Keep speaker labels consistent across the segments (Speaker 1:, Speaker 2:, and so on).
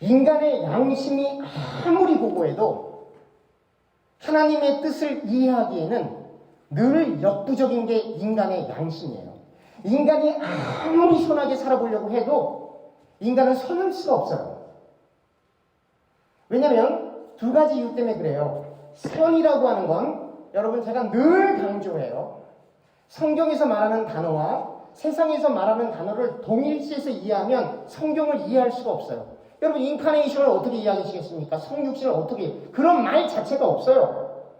Speaker 1: 인간의 양심이 아무리 고고해도 하나님의 뜻을 이해하기에는 늘 역부족인 게 인간의 양심이에요. 인간이 아무리 선하게 살아보려고 해도 인간은 선할 수가 없어요. 왜냐하면 두 가지 이유 때문에 그래요. 선이라고 하는 건 여러분 제가 늘 강조해요. 성경에서 말하는 단어와 세상에서 말하는 단어를 동일시해서 이해하면 성경을 이해할 수가 없어요. 여러분 인카네이션을 어떻게 이해하시겠습니까? 성육신을 어떻게, 그런 말 자체가 없어요.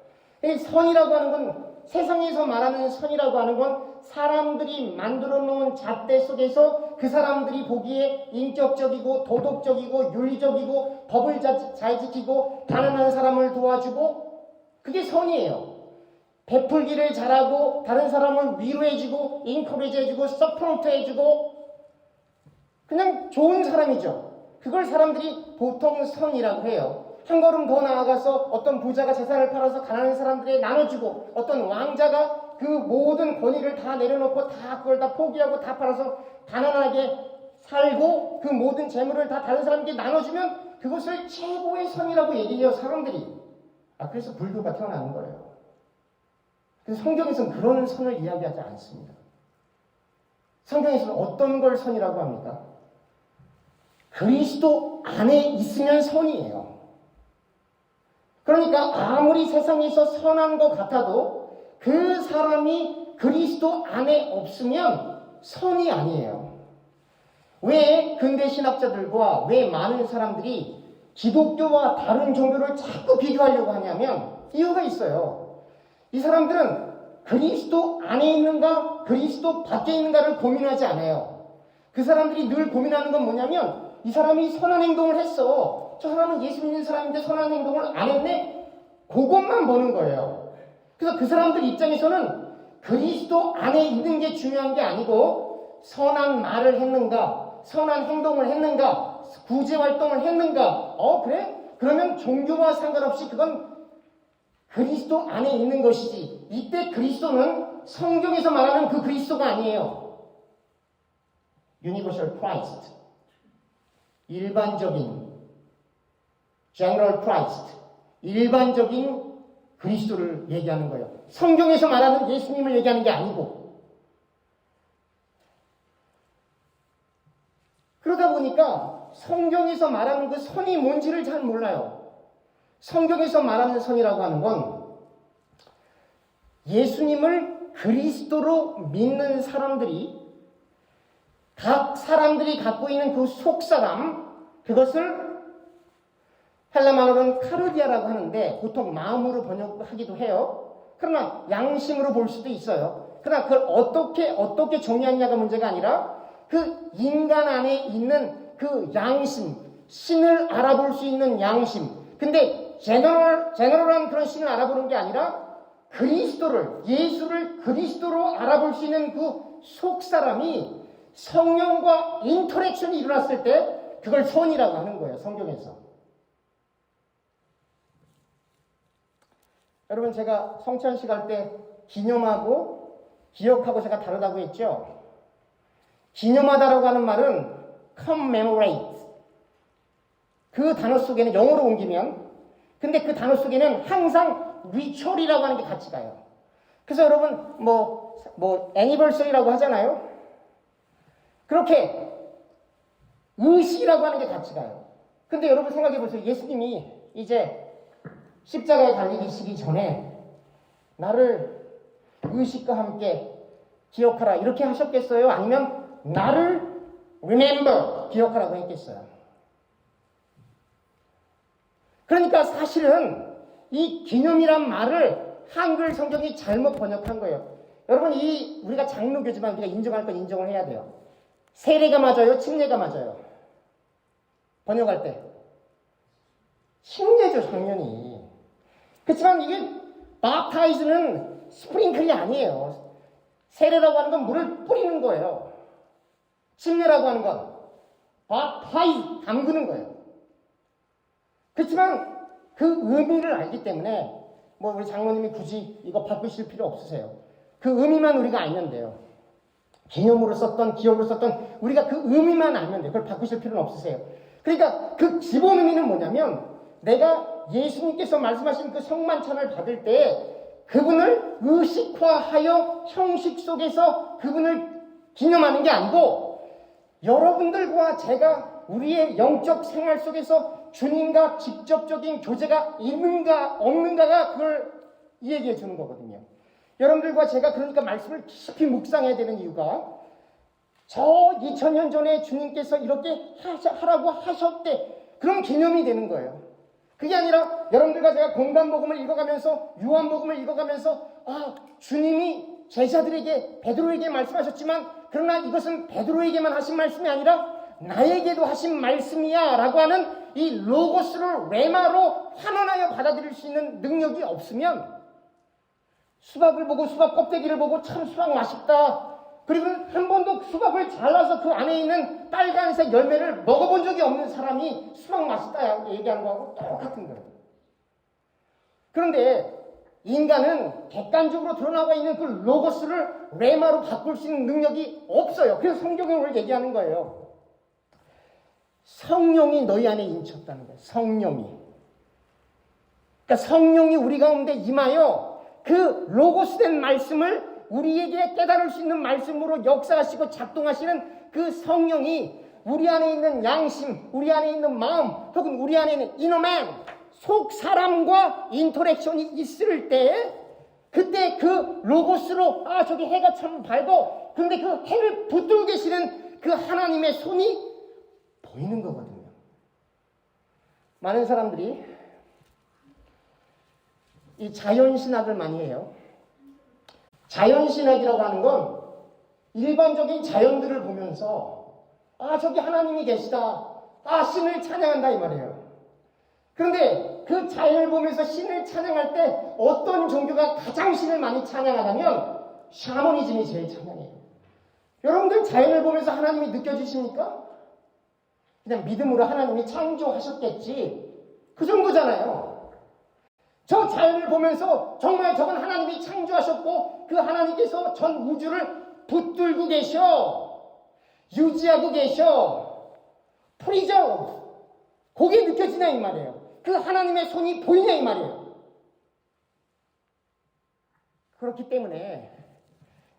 Speaker 1: 선이라고 하는 건, 세상에서 말하는 선이라고 하는 건 사람들이 만들어 놓은 잣대 속에서 그 사람들이 보기에 인격적이고 도덕적이고 윤리적이고 법을 잘 지키고 가난한 사람을 도와주고, 그게 선이에요. 베풀기를 잘하고 다른 사람을 위로해주고 인커리지해주고 서포트해주고 그냥 좋은 사람이죠. 그걸 사람들이 보통 선이라고 해요. 한 걸음 더 나아가서 어떤 부자가 재산을 팔아서 가난한 사람들에게 나눠주고, 어떤 왕자가 그 모든 권위를 다 내려놓고 다 그걸 다 포기하고 다 팔아서 가난하게 살고 그 모든 재물을 다 다른 사람에게 나눠주면 그것을 최고의 선이라고 얘기해요, 사람들이. 그래서 불교가 태어나는 거예요. 그래서 성경에서는 그런 선을 이야기하지 않습니다. 성경에서는 어떤 걸 선이라고 합니까? 그리스도 안에 있으면 선이에요. 그러니까 아무리 세상에서 선한 것 같아도 그 사람이 그리스도 안에 없으면 선이 아니에요. 왜 근대 신학자들과 왜 많은 사람들이 기독교와 다른 종교를 자꾸 비교하려고 하냐면 이유가 있어요. 이 사람들은 그리스도 안에 있는가 그리스도 밖에 있는가를 고민하지 않아요. 그 사람들이 늘 고민하는 건 뭐냐면 이 사람이 선한 행동을 했어. 저 사람은 예수 믿는 사람인데 선한 행동을 안 했네? 그것만 보는 거예요. 그래서 그 사람들 입장에서는 그리스도 안에 있는 게 중요한 게 아니고 선한 말을 했는가, 선한 행동을 했는가, 구제 활동을 했는가. 그래? 그러면 종교와 상관없이 그건 그리스도 안에 있는 것이지. 이때 그리스도는 성경에서 말하는 그 그리스도가 아니에요. Universal Christ. 일반적인 General Christ. 일반적인 그리스도를 얘기하는 거예요. 성경에서 말하는 예수님을 얘기하는 게 아니고. 그러다 보니까 성경에서 말하는 그 선이 뭔지를 잘 몰라요. 성경에서 말하는 선이라고 하는 건 예수님을 그리스도로 믿는 사람들이, 각 사람들이 갖고 있는 그 속사람, 그것을 헬라 말로는 카르디아라고 하는데 보통 마음으로 번역하기도 해요. 그러나 양심으로 볼 수도 있어요. 그러나 그걸 어떻게 정의하느냐가 문제가 아니라 그 인간 안에 있는 그 양심, 신을 알아볼 수 있는 양심. 근데 제너럴한 그런 신을 알아보는 게 아니라 그리스도를, 예수를 그리스도로 알아볼 수 있는 그 속사람이 성령과 인터랙션이 일어났을 때 그걸 선이라고 하는 거예요, 성경에서. 여러분, 제가 성찬식 할 때 기념하고 기억하고 제가 다르다고 했죠? 기념하다라고 하는 말은 commemorate. 그 단어 속에는 영어로 옮기면, 근데 그 단어 속에는 항상 리추얼이라고 하는 게 같이 가요. 그래서 여러분 anniversary라고 하잖아요. 그렇게 의식이라고 하는 게 같이 가요. 근데 여러분 생각해 보세요. 예수님이 이제 십자가에 달리시기 전에 나를 의식과 함께 기억하라 이렇게 하셨겠어요? 아니면 나를 remember 기억하라고 했겠어요? 그러니까 사실은 이 기념이란 말을 한글 성경이 잘못 번역한 거예요. 여러분, 우리가 장로교지만 우리가 인정할 건 인정을 해야 돼요. 세례가 맞아요? 침례가 맞아요? 번역할 때. 침례죠, 당연히. 그렇지만 이게 baptize는 스프링클이 아니에요. 세례라고 하는 건 물을 뿌리는 거예요. 침례라고 하는 건 baptize, 담그는 거예요. 그렇지만 그 의미를 알기 때문에 우리 장로님이 굳이 이거 바꾸실 필요 없으세요. 그 의미만 우리가 알면 돼요. 기념으로 썼던 기억으로 썼던 우리가 그 의미만 알면 돼요. 그걸 바꾸실 필요는 없으세요. 그러니까 그 기본 의미는 뭐냐면 내가 예수님께서 말씀하신 그 성만찬을 받을 때 그분을 의식화하여 형식 속에서 그분을 기념하는 게 아니고 여러분들과 제가 우리의 영적 생활 속에서 주님과 직접적인 교제가 있는가 없는가가 그걸 얘기해 주는 거거든요. 여러분들과 제가 그러니까 말씀을 깊이 묵상해야 되는 이유가 저 2000년 전에 주님께서 이렇게 하라고 하셨대. 그런 개념이 되는 거예요. 그게 아니라 여러분들과 제가 공간복음을 읽어가면서 요한복음을 읽어가면서 주님이 제자들에게 베드로에게 말씀하셨지만 그러나 이것은 베드로에게만 하신 말씀이 아니라 나에게도 하신 말씀이야 라고 하는 이 로고스를 레마로 환원하여 받아들일 수 있는 능력이 없으면 수박을 보고 수박 껍데기를 보고 참 수박 맛있다. 그리고 한 번도 수박을 잘라서 그 안에 있는 빨간색 열매를 먹어본 적이 없는 사람이 수박 맛있다 얘기하는 거하고 똑같은 거예요. 그런데 인간은 객관적으로 드러나가 있는 그 로고스를 레마로 바꿀 수 있는 능력이 없어요. 그래서 성경이 오늘 얘기하는 거예요. 성령이 너희 안에 인쳤다는 거예요. 성령이. 그러니까 성령이 우리 가운데 임하여 그 로고스된 말씀을 우리에게 깨달을 수 있는 말씀으로 역사하시고 작동하시는 그 성령이 우리 안에 있는 양심, 우리 안에 있는 마음, 혹은 우리 안에 있는 이너맨, 속 사람과 인터랙션이 있을 때 그때 그 로고스로 저기 해가 참 밝고 근데 그 해를 붙들고 계시는 그 하나님의 손이 보이는 거거든요. 많은 사람들이 이 자연신학을 많이 해요. 자연신학이라고 하는 건 일반적인 자연들을 보면서 저기 하나님이 계시다. 신을 찬양한다 이 말이에요. 그런데 그 자연을 보면서 신을 찬양할 때 어떤 종교가 가장 신을 많이 찬양하냐면 샤머니즘이 제일 찬양해요. 여러분들 자연을 보면서 하나님이 느껴지십니까? 그냥 믿음으로 하나님이 창조하셨겠지. 그 정도잖아요. 저 자연을 보면서 정말 저건 하나님이 창조하셨고 그 하나님께서 전 우주를 붙들고 계셔. 유지하고 계셔. 프리저. 그게 느껴지냐 이 말이에요. 그 하나님의 손이 보이냐 이 말이에요. 그렇기 때문에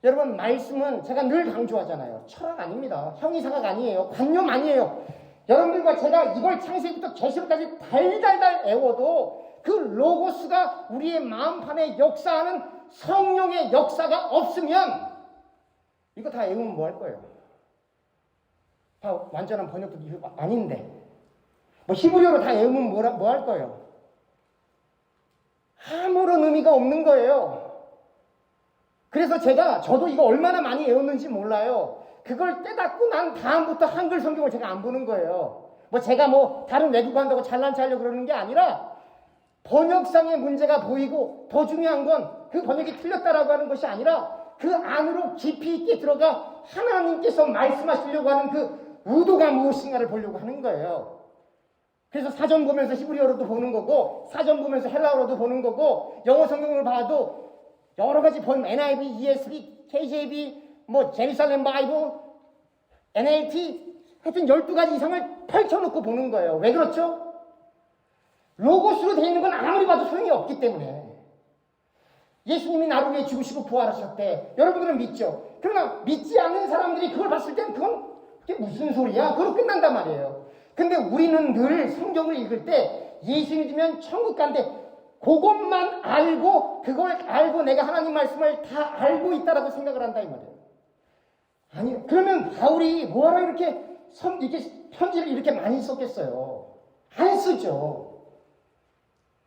Speaker 1: 여러분 말씀은 제가 늘 강조하잖아요. 철학 아닙니다. 형이상학 아니에요. 관념 아니에요. 여러분들과 제가 이걸 창세기부터 계시록까지 달달달 애워도 그 로고스가 우리의 마음판에 역사하는 성령의 역사가 없으면 이거 다 애우면 뭐 할 거예요? 다 완전한 번역도 아닌데 뭐 히브리어로 다 애우면 뭐 할 거예요? 아무런 의미가 없는 거예요. 그래서 저도 이거 얼마나 많이 외웠는지 몰라요. 그걸 깨닫고 난 다음부터 한글 성경을 제가 안 보는 거예요. 제가 다른 외국어 한다고 잘난 체 하려고 그러는 게 아니라 번역상의 문제가 보이고 더 중요한 건 그 번역이 틀렸다라고 하는 것이 아니라 그 안으로 깊이 있게 들어가 하나님께서 말씀하시려고 하는 그 의도가 무엇인가를 보려고 하는 거예요. 그래서 사전 보면서 히브리어로도 보는 거고 사전 보면서 헬라어로도 보는 거고 영어 성경을 봐도 여러 가지 NIV, ESV, KJV, 제루살렘 바이블, NLT 하여튼 12가지 이상을 펼쳐놓고 보는 거예요. 왜 그렇죠? 로고스로 되어 있는 건 아무리 봐도 소용이 없기 때문에. 예수님이 나를 위해 죽으시고 부활하셨대. 여러분들은 믿죠? 그러나 믿지 않는 사람들이 그걸 봤을 땐 그게 무슨 소리야? 그걸로 끝난단 말이에요. 근데 우리는 늘 성경을 읽을 때 예수 믿으면 천국 간대. 그것만 알고 그걸 알고 내가 하나님 말씀을 다 알고 있다라고 생각을 한다 이 말이에요. 아니 그러면 바울이 뭐하러 이렇게 편지를 이렇게 많이 썼겠어요? 안 쓰죠.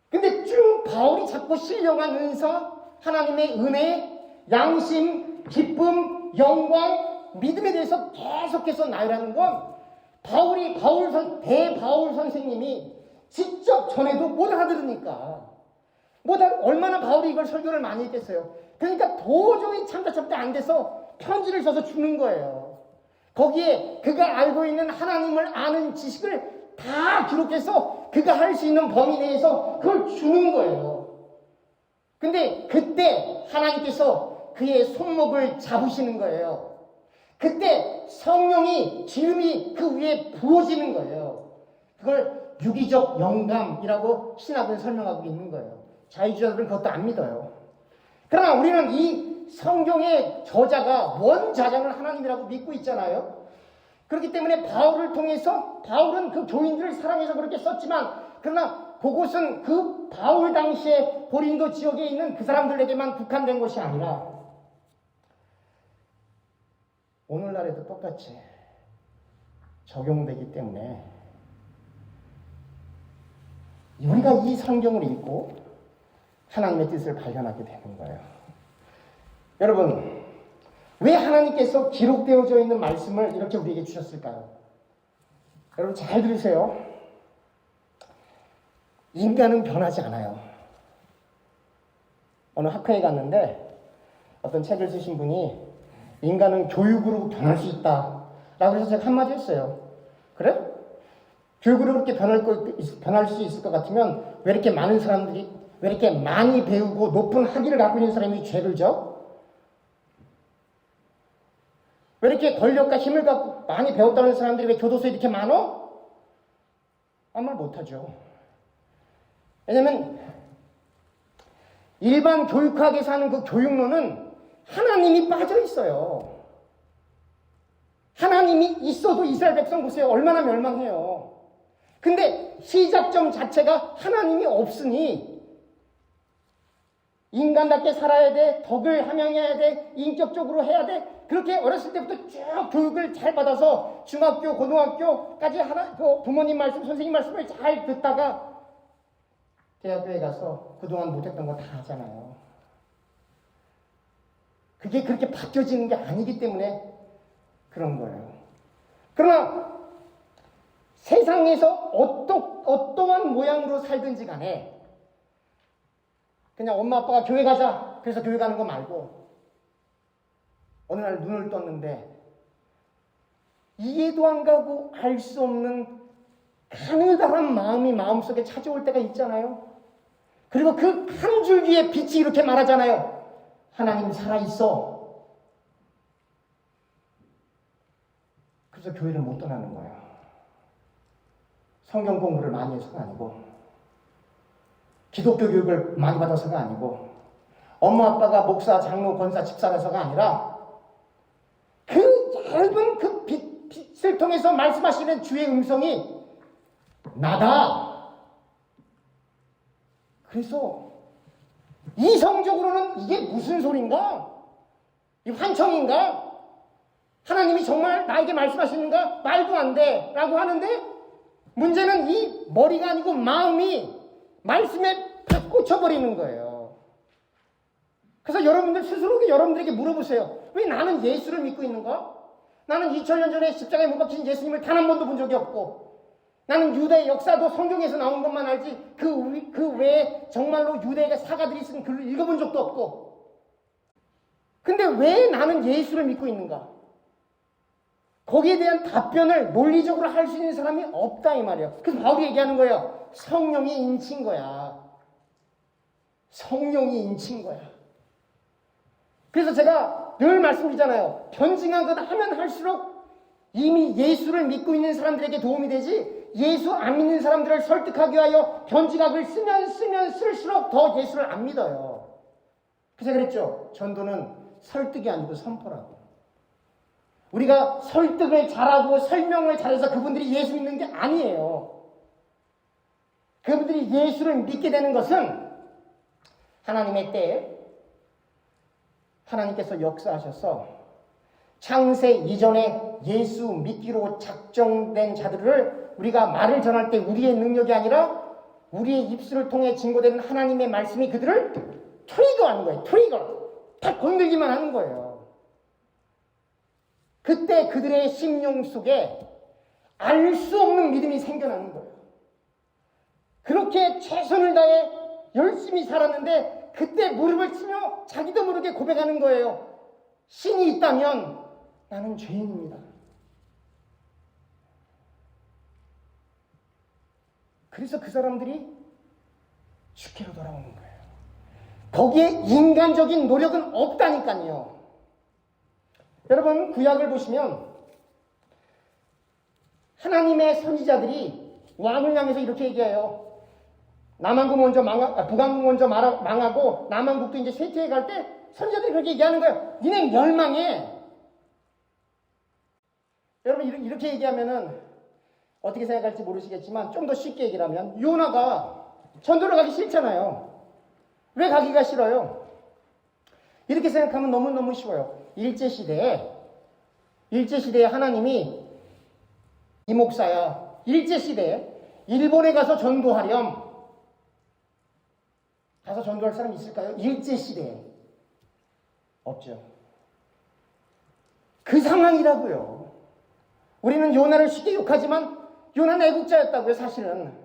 Speaker 1: 근데 쭉 바울이 자꾸 신령한 은사, 하나님의 은혜, 양심, 기쁨, 영광, 믿음에 대해서 계속해서 나열하는 건 대바울 선생님이 직접 전해도 못 알아들으니까. 얼마나 바울이 이걸 설교를 많이 했겠어요. 그러니까 도저히 참다 안 돼서 편지를 써서 주는 거예요. 거기에 그가 알고 있는 하나님을 아는 지식을 다 기록해서 그가 할 수 있는 범위 내에서 그걸 주는 거예요. 근데 그때 하나님께서 그의 손목을 잡으시는 거예요. 그때 성령이 기름이 그 위에 부어지는 거예요. 그걸 유기적 영감이라고 신학은 설명하고 있는 거예요. 자유주의자들은 그것도 안 믿어요. 그러나 우리는 이 성경의 저자가 원자자는 하나님이라고 믿고 있잖아요. 그렇기 때문에 바울을 통해서 바울은 그 교인들을 사랑해서 그렇게 썼지만 그러나 그곳은 그 바울 당시에 고린도 지역에 있는 그 사람들에게만 국한된 것이 아니라 오늘날에도 똑같이 적용되기 때문에 우리가 이 성경을 읽고 하나님의 뜻을 발견하게 되는 거예요. 여러분, 왜 하나님께서 기록되어져 있는 말씀을 이렇게 우리에게 주셨을까요? 여러분 잘 들으세요. 인간은 변하지 않아요. 어느 학회에 갔는데 어떤 책을 쓰신 분이 인간은 교육으로 변할 수 있다 라고 해서 제가 한마디 했어요. 그래? 교육으로 그렇게 변할 수 있을 것 같으면 왜 이렇게 많은 사람들이 왜 이렇게 많이 배우고 높은 학위를 갖고 있는 사람이 죄를 져? 왜 이렇게 권력과 힘을 갖고 많이 배웠다는 사람들이 왜 교도소에 이렇게 많어? 아무 말 못하죠. 왜냐면 일반 교육학에서 하는 그 교육론은 하나님이 빠져 있어요. 하나님이 있어도 이스라엘 백성 보세요. 얼마나 멸망해요. 근데 시작점 자체가 하나님이 없으니 인간답게 살아야 돼. 덕을 함양해야 돼. 인격적으로 해야 돼. 그렇게 어렸을 때부터 쭉 교육을 잘 받아서 중학교, 고등학교까지 부모님 말씀, 선생님 말씀을 잘 듣다가 대학교에 가서 그동안 못했던 거 다 하잖아요. 그게 그렇게 바뀌어지는 게 아니기 때문에 그런 거예요. 그러나 세상에서 어떠한 모양으로 살든지 간에 그냥 엄마 아빠가 교회 가자 그래서 교회 가는 거 말고 어느 날 눈을 떴는데 이해도 안 가고 알 수 없는 가느다란 마음이 마음속에 찾아올 때가 있잖아요. 그리고 그 한 줄기의 빛이 이렇게 말하잖아요. 하나님 살아있어. 그래서 교회를 못 떠나는 거예요. 성경 공부를 많이 해서가 아니고 기독교 교육을 많이 받아서가 아니고 엄마 아빠가 목사, 장로, 권사, 집사라서가 아니라 그 얇은 그 빛을 통해서 말씀하시는 주의 음성이 나다. 그래서 이성적으로는 이게 무슨 소린가? 이 환청인가? 하나님이 정말 나에게 말씀하시는가? 말도 안 돼 라고 하는데 문제는 이 머리가 아니고 마음이 말씀에 팍 꽂혀버리는 거예요. 그래서 여러분들 스스로 여러분들에게 물어보세요. 왜 나는 예수를 믿고 있는가? 나는 2000년 전에 십자가에 못 박힌 예수님을 단 한 번도 본 적이 없고 나는 유대의 역사도 성경에서 나온 것만 알지 그 외에 정말로 유대의 사가들이 쓴 글을 읽어본 적도 없고 근데 왜 나는 예수를 믿고 있는가? 거기에 대한 답변을 논리적으로 할 수 있는 사람이 없다 이 말이에요. 그래서 바울이 얘기하는 거예요. 성령이 인친 거야. 성령이 인친 거야. 그래서 제가 늘 말씀드리잖아요. 변증한 하면 할수록 이미 예수를 믿고 있는 사람들에게 도움이 되지 예수 안 믿는 사람들을 설득하기 위하여 변증학을 쓰면 쓸수록 더 예수를 안 믿어요. 그래서 그랬죠. 전도는 설득이 아니고 선포라고. 우리가 설득을 잘하고 설명을 잘해서 그분들이 예수 믿는 게 아니에요. 그분들이 예수를 믿게 되는 것은 하나님의 때에 하나님께서 역사하셔서 창세 이전에 예수 믿기로 작정된 자들을 우리가 말을 전할 때 우리의 능력이 아니라 우리의 입술을 통해 증거되는 하나님의 말씀이 그들을 트리거하는 거예요. 트리거. 딱 건들기만 하는 거예요. 그때 그들의 심령 속에 알 수 없는 믿음이 생겨나는 거예요. 그렇게 최선을 다해 열심히 살았는데 그때 무릎을 치며 자기도 모르게 고백하는 거예요. 신이 있다면 나는 죄인입니다. 그래서 그 사람들이 주께로 돌아오는 거예요. 거기에 인간적인 노력은 없다니까요. 여러분 구약을 보시면 하나님의 선지자들이 왕을 향해서 이렇게 얘기해요. 남한국 먼저 북한국 먼저 망하고 남한국도 이제 쇠퇴해 갈 때 선지자들이 그렇게 얘기하는 거예요. 니네 멸망해. 여러분 이렇게 얘기하면은 어떻게 생각할지 모르시겠지만 좀 더 쉽게 얘기를 하면 요나가 전도를 가기 싫잖아요. 왜 가기가 싫어요? 이렇게 생각하면 너무너무 쉬워요. 일제시대에 하나님이 이 목사야 일제시대에 일본에 가서 전도하렴. 가서 전도할 사람 있을까요? 일제시대에 없죠. 그 상황이라고요. 우리는 요나를 쉽게 욕하지만 요나는 애국자였다고요. 사실은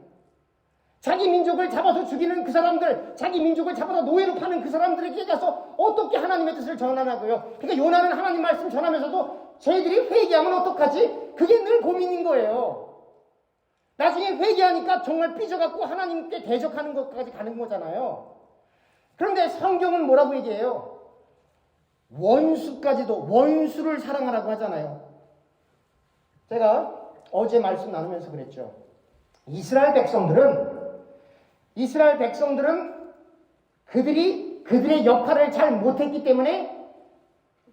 Speaker 1: 자기 민족을 잡아서 죽이는 그 사람들, 자기 민족을 잡아서 노예로 파는 그 사람들에게 가서 어떻게 하나님의 뜻을 전하나고요. 그러니까 요나는 하나님 말씀 전하면서도 쟤들이 회개하면 어떡하지? 그게 늘 고민인 거예요. 나중에 회개하니까 정말 삐져갖고 하나님께 대적하는 것까지 가는 거잖아요. 그런데 성경은 뭐라고 얘기해요? 원수까지도 원수를 사랑하라고 하잖아요. 제가 어제 말씀 나누면서 그랬죠. 이스라엘 백성들은 그들의 역할을 잘 못했기 때문에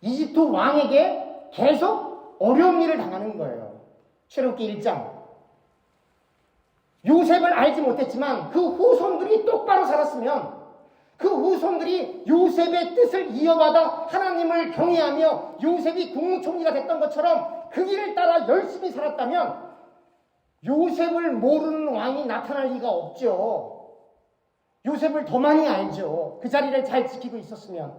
Speaker 1: 이집트 왕에게 계속 어려운 일을 당하는 거예요. 출애굽기 1장. 요셉을 알지 못했지만 그 후손들이 똑바로 살았으면 그 후손들이 요셉의 뜻을 이어받아 하나님을 경외하며 요셉이 국무총리가 됐던 것처럼 그 길을 따라 열심히 살았다면 요셉을 모르는 왕이 나타날 리가 없죠. 요셉을 더 많이 알죠. 그 자리를 잘 지키고 있었으면.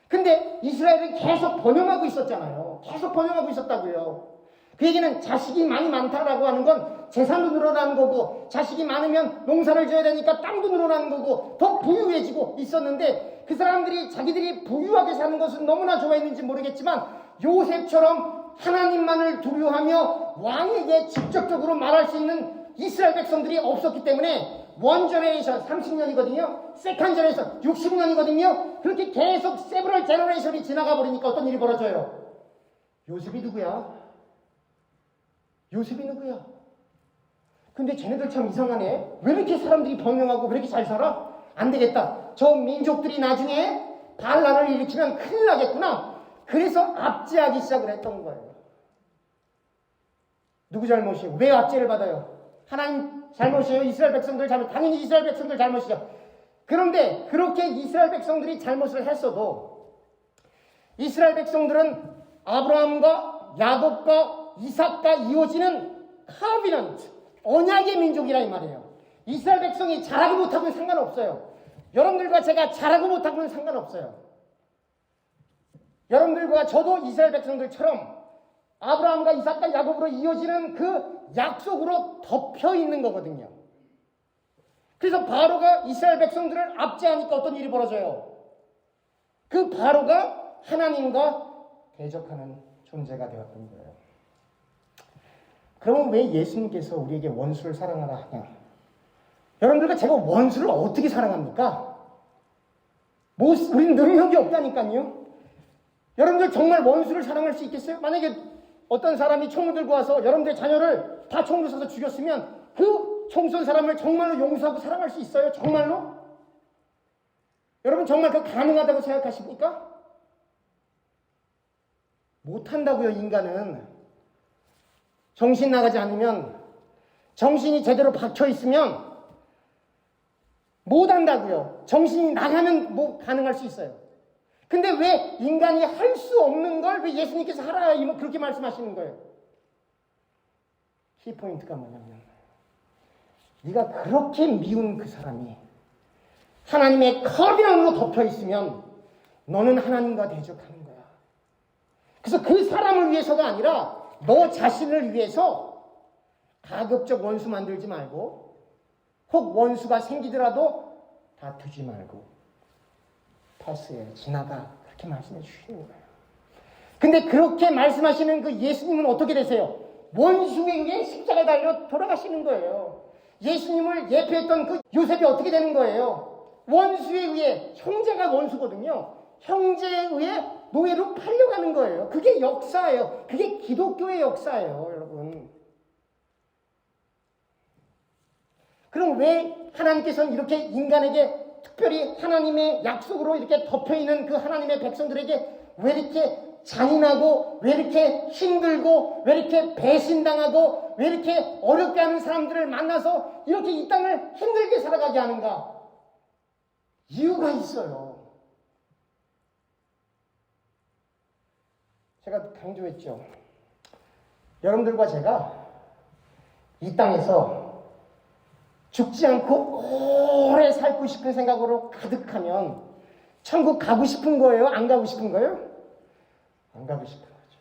Speaker 1: 근데 이스라엘은 계속 번영하고 있었잖아요. 계속 번영하고 있었다고요. 그 얘기는 자식이 많이 많다라고 하는 건 재산도 늘어나는 거고 자식이 많으면 농사를 지어야 되니까 땅도 늘어나는 거고 더 부유해지고 있었는데 그 사람들이 자기들이 부유하게 사는 것은 너무나 좋아했는지 모르겠지만 요셉처럼 하나님만을 두려워하며 왕에게 직접적으로 말할 수 있는 이스라엘 백성들이 없었기 때문에 원 제너레이션 30년이거든요. 세컨 제너레이션 60년이거든요. 그렇게 계속 세브럴 제너레이션이 지나가 버리니까 어떤 일이 벌어져요? 요셉이 누구야? 근데 쟤네들 참 이상하네. 왜 이렇게 사람들이 번영하고 왜 이렇게 잘 살아? 안 되겠다. 저 민족들이 나중에 반란을 일으키면 큰일 나겠구나. 그래서 압제하기 시작을 했던 거예요. 누구 잘못이에요? 왜 압제를 받아요? 하나님 잘못이에요? 이스라엘 백성들 잘못? 당연히 이스라엘 백성들 잘못이죠. 그런데 그렇게 이스라엘 백성들이 잘못을 했어도 이스라엘 백성들은 아브라함과 야곱과 이삭과 이어지는 카비넌트, 언약의 민족이라 이 말이에요. 이스라엘 백성이 잘하고 못하고는 상관없어요. 여러분들과 제가 잘하고 못하고는 상관없어요. 여러분들과 저도 이스라엘 백성들처럼 아브라함과 이삭과 야곱으로 이어지는 그 약속으로 덮여 있는 거거든요. 그래서 바로가 이스라엘 백성들을 압제하니까 어떤 일이 벌어져요? 그 바로가 하나님과 대적하는 존재가 되었던 거예요. 그러면 왜 예수님께서 우리에게 원수를 사랑하라 하냐? 여러분들과 제가 원수를 어떻게 사랑합니까? 우리는 능력이 없다니까요. 여러분들 정말 원수를 사랑할 수 있겠어요? 만약에 어떤 사람이 총을 들고 와서 여러분들의 자녀를 다 총으로 쏴서 죽였으면 그 총 쏜 사람을 정말로 용서하고 사랑할 수 있어요? 정말로? 여러분 정말 그 가능하다고 생각하십니까? 못한다고요. 인간은 정신 나가지 않으면, 정신이 제대로 박혀 있으면 못한다고요. 정신이 나가면 뭐 가능할 수 있어요. 근데 왜 인간이 할 수 없는 걸 왜 예수님께서 하라 그렇게 말씀하시는 거예요? 키포인트가 뭐냐면 네가 그렇게 미운 그 사람이 하나님의 커비넌으로 덮여 있으면 너는 하나님과 대적하는 거야. 그래서 그 사람을 위해서가 아니라 너 자신을 위해서 가급적 원수 만들지 말고, 혹 원수가 생기더라도 다투지 말고 패스해, 지나가, 그렇게 말씀해 주시는 거예요. 근데 그렇게 말씀하시는 그 예수님은 어떻게 되세요? 원수에 의해 십자가에 달려 돌아가시는 거예요. 예수님을 예표했던 그 요셉이 어떻게 되는 거예요? 원수에 의해, 형제가 원수거든요. 형제에 의해 노예로 팔려가는 거예요. 그게 역사예요. 그게 기독교의 역사예요, 여러분. 그럼 왜 하나님께서는 이렇게 인간에게 특별히 하나님의 약속으로 이렇게 덮여있는 그 하나님의 백성들에게 왜 이렇게 잔인하고 왜 이렇게 힘들고 왜 이렇게 배신당하고 왜 이렇게 어렵게 하는 사람들을 만나서 이렇게 이 땅을 힘들게 살아가게 하는가? 이유가 있어요. 제가 강조했죠. 여러분들과 제가 이 땅에서 죽지 않고 오래 살고 싶은 생각으로 가득하면 천국 가고 싶은 거예요? 안 가고 싶은 거예요? 안 가고 싶은 거죠.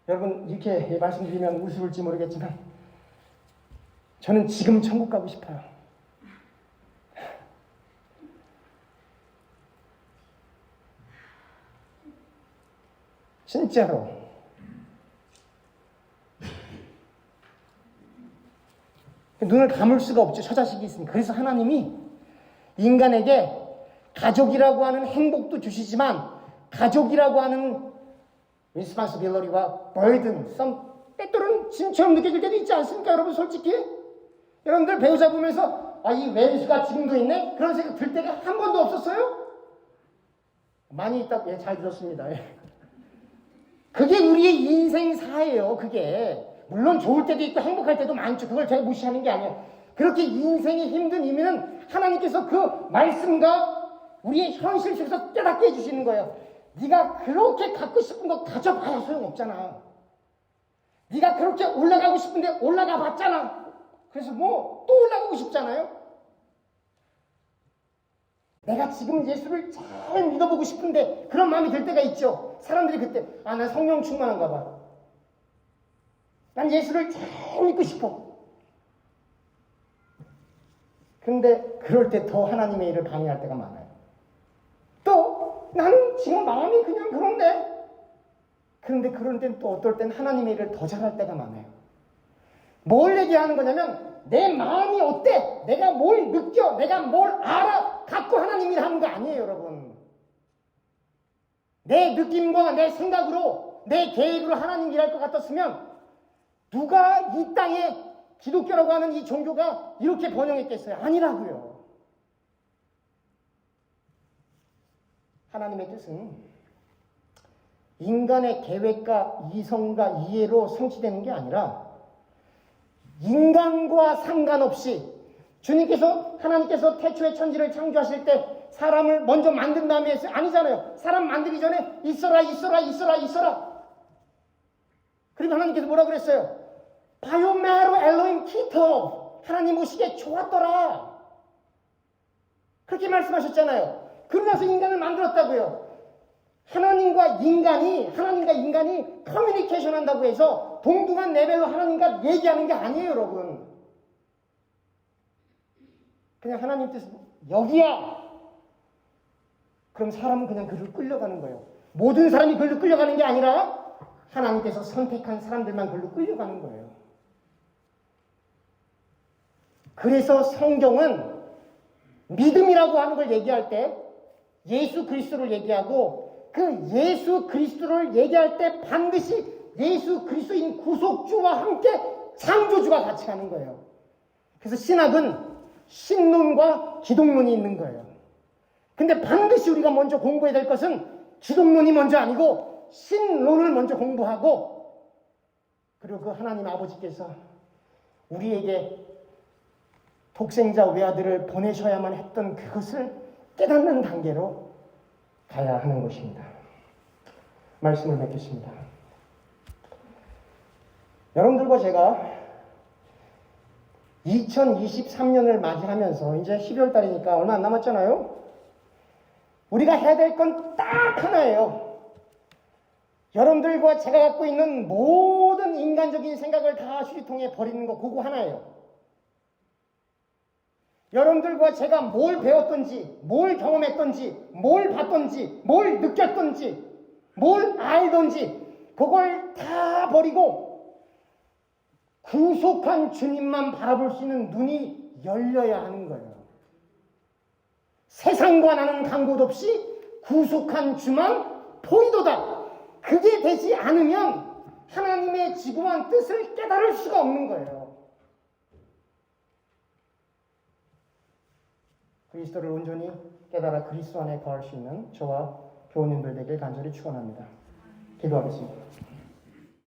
Speaker 1: 여러분 이렇게 말씀드리면 우스울지 모르겠지만 저는 지금 천국 가고 싶어요. 진짜로. 눈을 감을 수가 없죠. 처자식이 있으니까. 그래서 하나님이 인간에게 가족이라고 하는 행복도 주시지만 가족이라고 하는 responsibility와 burden, 때때로는 짐처럼 느껴질 때도 있지 않습니까? 여러분 솔직히 여러분들 배우자 보면서 이 왼수가 지금도 있네? 그런 생각 들 때가 한 번도 없었어요? 많이 있다고. 예, 잘 들었습니다. 예. 그게 우리의 인생사예요. 그게 물론 좋을 때도 있고 행복할 때도 많죠. 그걸 제가 무시하는 게 아니에요. 그렇게 인생이 힘든 의미는 하나님께서 그 말씀과 우리의 현실 속에서 깨닫게 해주시는 거예요. 네가 그렇게 갖고 싶은 거 가져봐야 소용없잖아. 네가 그렇게 올라가고 싶은데 올라가 봤잖아. 그래서 뭐 또 올라가고 싶잖아요. 내가 지금 예수를 잘 믿어보고 싶은데 그런 마음이 들 때가 있죠. 사람들이 그때 난 성령 충만한가 봐. 난 예수를 잘 믿고 싶어. 그런데 그럴 때 더 하나님의 일을 방해할 때가 많아요. 또 나는 지금 마음이 그냥 그런데 그런데 그럴 땐 또 어떨 땐 하나님의 일을 더 잘할 때가 많아요. 뭘 얘기하는 거냐면 내 마음이 어때? 내가 뭘 느껴? 내가 뭘 알아? 갖고 하나님 일 하는 거 아니에요, 여러분. 내 느낌과 내 생각으로 내 계획으로 하나님 일할 것 같았으면 누가 이 땅에 기독교라고 하는 이 종교가 이렇게 번영했겠어요? 아니라고요. 하나님의 뜻은 인간의 계획과 이성과 이해로 성취되는 게 아니라 인간과 상관없이 하나님께서 태초에 천지를 창조하실 때 사람을 먼저 만든 다음에 했어요. 아니잖아요. 사람 만들기 전에 있어라. 그리고 하나님께서 뭐라 그랬어요? 바요메로 엘로임 키토. 하나님 보시기에 좋았더라. 그렇게 말씀하셨잖아요. 그러고 나서 인간을 만들었다고요. 하나님과 인간이 커뮤니케이션 한다고 해서 동등한 레벨로 하나님과 얘기하는 게 아니에요, 여러분. 그냥 하나님 뜻은 여기야. 그럼 사람은 그냥 그를 끌려가는 거예요. 모든 사람이 그를 끌려가는 게 아니라 하나님께서 선택한 사람들만 그로 끌려가는 거예요. 그래서 성경은 믿음이라고 하는 걸 얘기할 때 예수 그리스도를 얘기하고 그 예수 그리스도를 얘기할 때 반드시 예수 그리스도인 구속주와 함께 창조주가 같이 가는 거예요. 그래서 신학은 신론과 기독론이 있는 거예요. 근데 반드시 우리가 먼저 공부해야 될 것은 기독론이 먼저 아니고 신론을 먼저 공부하고 그리고 그 하나님 아버지께서 우리에게 독생자 외아들을 보내셔야만 했던 그것을 깨닫는 단계로 가야 하는 것입니다. 말씀을 맺겠습니다. 여러분들과 제가 2023년을 맞이하면서 이제 12월 달이니까 얼마 안 남았잖아요. 우리가 해야 될 건 딱 하나예요. 여러분들과 제가 갖고 있는 모든 인간적인 생각을 다 휴지통에 버리는 거 그거 하나예요. 여러분들과 제가 뭘 배웠던지, 뭘 경험했던지, 뭘 봤던지, 뭘 느꼈던지, 뭘 알던지 그걸 다 버리고 구속한 주님만 바라볼 수 있는 눈이 열려야 하는 거예요. 세상과 나는 간 곳 없이 구속한 주만 보이도다. 그게 되지 않으면 하나님의 지고한 뜻을 깨달을 수가 없는 거예요. 그리스도를 온전히 깨달아 그리스도 안에 거할 수 있는 저와 교우님들 되길 간절히 축원합니다. 기도하겠습니다.